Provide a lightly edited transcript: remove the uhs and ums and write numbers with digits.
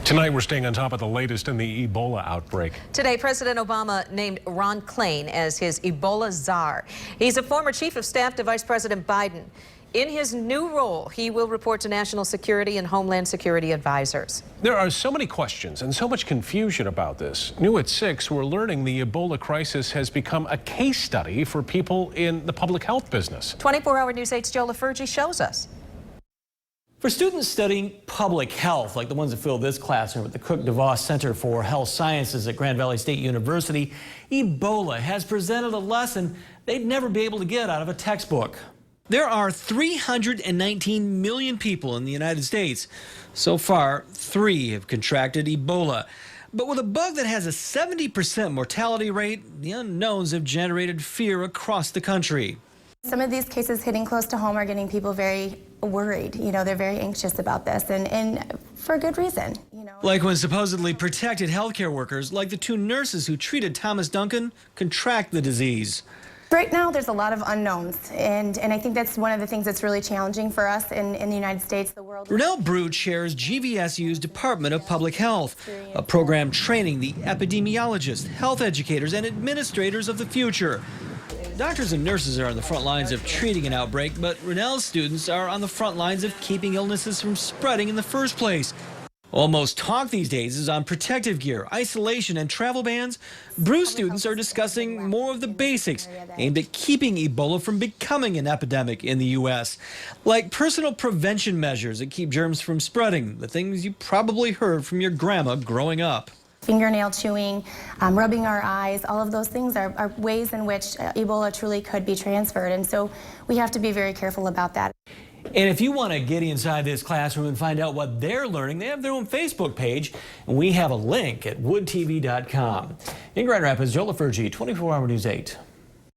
Tonight, we're staying on top of the latest in the Ebola outbreak. Today, President Obama named Ron Klain as his Ebola czar. He's a former chief of staff to Vice President Biden. In his new role, he will report to national security and homeland security advisors. There are so many questions and so much confusion about this. New at 6, we're learning the Ebola crisis has become a case study for people in the public health business. 24-hour News 8's Joe LaFurgey shows us. For students studying public health, like the ones that fill this classroom at the Cook DeVos Center for Health Sciences at Grand Valley State University, Ebola has presented a lesson they'd never be able to get out of a textbook. There are 319 million people in the United States. So far, 3 have contracted Ebola. But with a bug that has a 70% mortality rate, the unknowns have generated fear across the country. Some of these cases hitting close to home are getting people very worried. They're very anxious about this, and for good reason. Like when supposedly protected healthcare workers, like the 2 nurses who treated Thomas Duncan, contract the disease. Right now, there's a lot of unknowns, and I think that's one of the things that's really challenging for us in the United States, the world. Renelle Brew chairs GVSU's Department of Public Health, a program training the epidemiologists, health educators, and administrators of the future. Doctors and nurses are on the front lines of treating an outbreak, but Renelle's students are on the front lines of keeping illnesses from spreading in the first place. Almost talk these days is on protective gear, isolation, and travel bans. Brew students are discussing more of the basics aimed at keeping Ebola from becoming an epidemic in the U.S., like personal prevention measures that keep germs from spreading, the things you probably heard from your grandma growing up. Fingernail chewing, rubbing our eyes, all of those things are ways in which Ebola truly could be transferred, and so we have to be very careful about that. And if you want to get inside this classroom and find out what they're learning, they have their own Facebook page, and we have a link at woodtv.com. In Grand Rapids, Joe LaFurgey, 24-hour News 8.